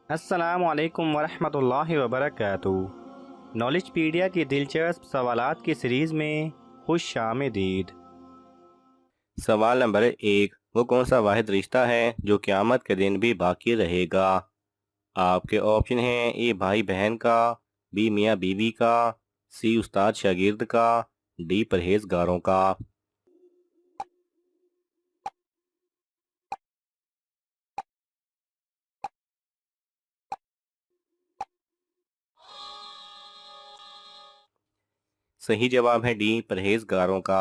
अस्सलामु अलैकुम वरहमतुल्लाहि वबरकातुहू। नॉलेजपीडिया की दिलचस्प सवालात की सीरीज़ में खुश आमदीद। सवाल नंबर 1, वो कौन सा वाहिद रिश्ता है जो क़यामत के दिन भी बाकी रहेगा? आपके ऑप्शन हैं: ए भाई बहन का, बी मियाँ बीवी का, सी उस्ताद शागिर्द का, डी परहेजगारों का। सही जवाब है डी परहेजगारों का।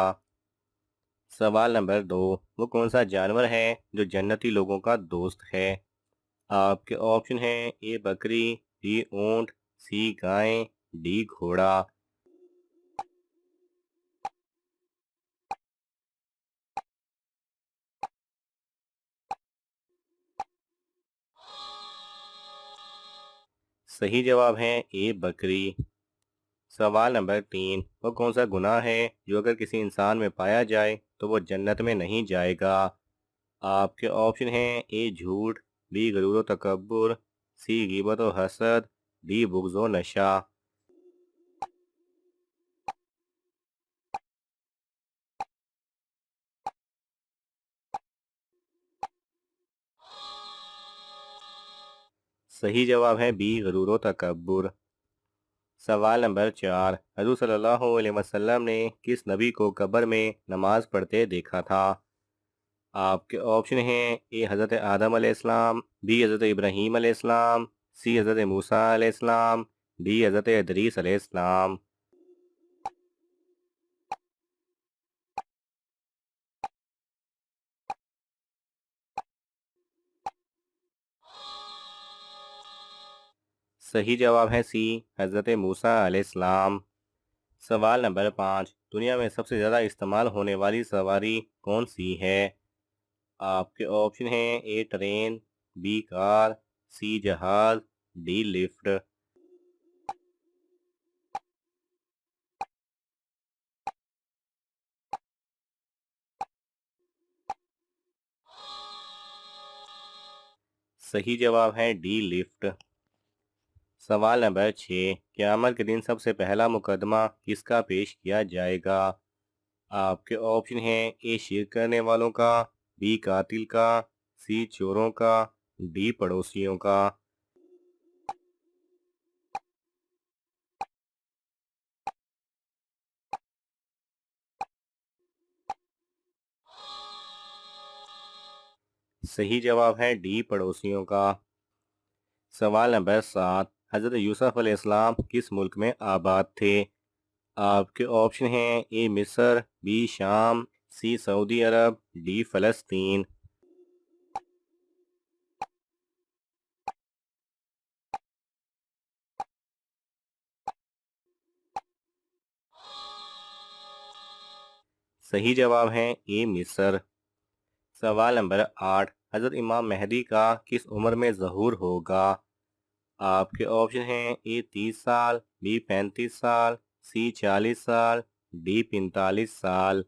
सवाल नंबर 2, वो कौन सा जानवर है जो जन्नती लोगों का दोस्त है? आपके ऑप्शन हैं: ए बकरी, बी ऊंट, सी गाय, डी घोड़ा। सही जवाब है ए बकरी। सवाल नंबर 3, वो कौन सा गुनाह है जो अगर किसी इंसान में पाया जाए तो वो जन्नत में नहीं जाएगा? आपके ऑप्शन हैं: ए झूठ, बी गरूर व तकब्बुर, सी गिबत व हसद, डी बुग़्ज़ व नशा। सही जवाब है बी गरूर व तकब्बुर। सवाल नंबर 4, हज़रत सल्लल्लाहु अलैहि वसल्लम ने किस नबी को कब्र में नमाज पढ़ते देखा था? आपके ऑप्शन हैं: ए हज़रत आदम अलैहिस्सलाम, बी हज़रत इब्राहीम अलैहिस्सलाम, सी हज़रत मूसा अलैहिस्सलाम, डी हज़रत इदरीस अलैहिस्सलाम। सही जवाब है सी हज़रत मूसा अलैहिस्सलाम। सवाल नंबर 5, दुनिया में सबसे ज़्यादा इस्तेमाल होने वाली सवारी कौन सी है? आपके ऑप्शन हैं: ए ट्रेन, बी कार, सी जहाज, डी लिफ्ट। सही जवाब है डी लिफ्ट। सवाल नंबर 6, क़यामत के दिन सबसे पहला मुकदमा किसका पेश किया जाएगा? आपके ऑप्शन हैं: ए शिरक करने वालों का, बी कातिल का, सी चोरों का, डी पड़ोसियों का। सही जवाब है डी पड़ोसियों का। सवाल नंबर 7, हज़रत यूसुफ अलैहिस्सलाम किस मुल्क में आबाद थे? आपके ऑप्शन हैं: ए मिस्र, बी शाम, सी सऊदी अरब, डी फ़लस्तीन। सही जवाब है ए मिस्र। सवाल नंबर 8, हज़रत इमाम मेहदी का किस उम्र में ज़हूर होगा? आपके ऑप्शन हैं: ए 30 साल, बी 35 साल, सी 40 साल, डी 45 साल।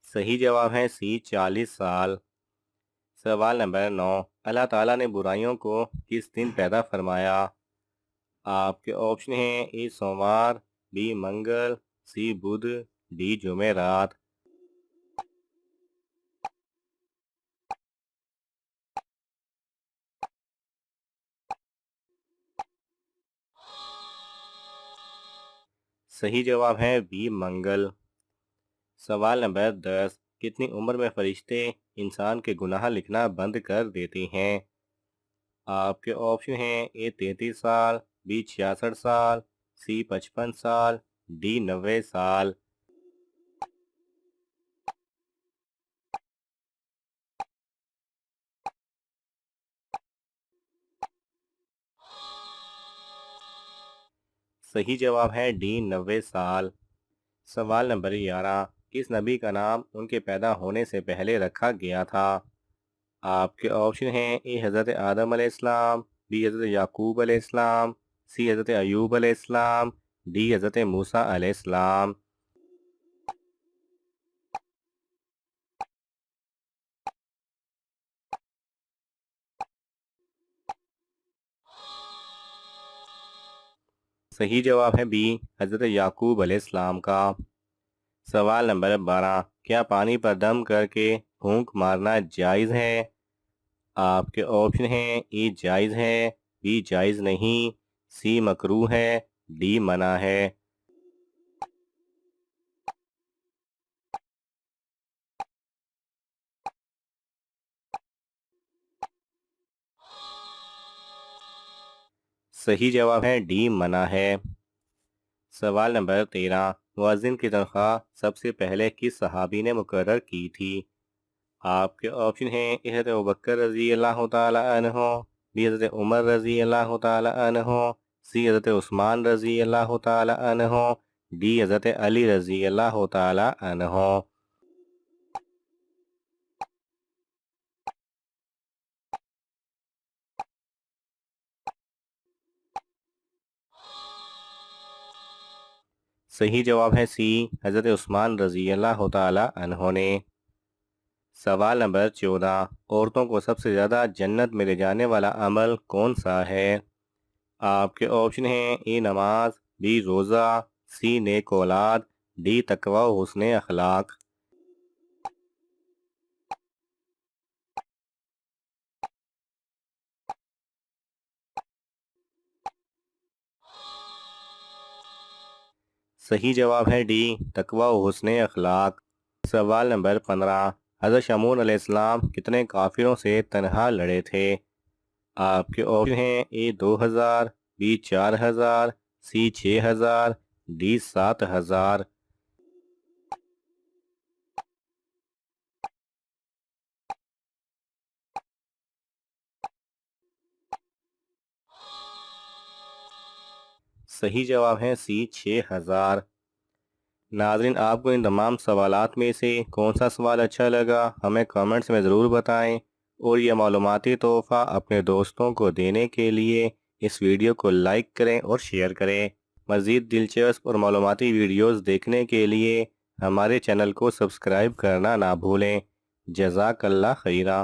सही जवाब है सी 40 साल। सवाल नंबर 9, अल्लाह ताला ने बुराइयों को किस दिन पैदा फरमाया? आपके ऑप्शन हैं: ए सोमवार, बी मंगल, सी बुध, डी जुमेरात। सही जवाब है बी मंगल। सवाल नंबर 10, कितनी उम्र में फरिश्ते इंसान के गुनाह लिखना बंद कर देते हैं? आपके ऑप्शन हैं: ए 33 साल, बी 66 साल, सी 55 साल, डी 90 साल। सही जवाब है डी 90 साल। सवाल नंबर 11, किस नबी का नाम उनके पैदा होने से पहले रखा गया था? आपके ऑप्शन हैं: ए हज़रत आदम अलैहिस्सलाम, बी हज़रत याकूब अलैहिस्सलाम, सी हज़रत अयूब अलैहिस्सलाम, डी हज़रत मूसा अलैहिस्सलाम। सही जवाब है बी हज़रत याकूब अलैहिस्सलाम का। सवाल नंबर 12, क्या पानी पर दम करके फूंक मारना जायज़ है? आपके ऑप्शन हैं ए जायज़ है, बी जायज़ नहीं, सी मकरूह है, डी मना है। सही जवाब है डी मना है। सवाल नंबर 13, मुअज्जिन की तनख्वाह सबसे पहले किस सहाबी ने मुकर्रर की थी? आपके ऑप्शन हैं ए हज़रत अबूबकर रज़ी अल्लाह तआला अन्हो, बी हज़रत उमर रज़ी अल्लाह तआला अन्हो, सी हज़रत उस्मान रज़ी अल्लाह तआला अन्हो, डी हज़रत अली रज़ी अल्लाह तआला अन्हो। सही जवाब है सी हज़रत उस्मान रज़ी अल्लाह तआला अन्हो ने। सवाल नंबर 14, औरतों को सबसे ज़्यादा जन्नत में ले जाने वाला अमल कौन सा है? आपके ऑप्शन हैं ए नमाज, बी रोज़ा, सी नेक औलाद, डी तकवा व हुस्न अखलाक। सही जवाब है डी तकवा व हुस्न अखलाक। सवाल नंबर 15, हज़रत शमून अलैहिस्सलाम कितने काफिरों से तनहा लड़े थे? आपके ऑप्शन हैं ए 2000, बी 4000, सी 6000, डी 7000। सही जवाब है सी 6000। नाज़रीन, आपको इन तमाम सवालात में से कौन सा सवाल अच्छा लगा हमें कमेंट्स में ज़रूर बताएं, और यह मालूमाती तोहफ़ा अपने दोस्तों को देने के लिए इस वीडियो को लाइक करें और शेयर करें। मज़ीद दिलचस्प और मालूमाती वीडियोज़ देखने के लिए हमारे चैनल को सब्सक्राइब करना ना भूलें। जज़ाकल्लाह खैरा।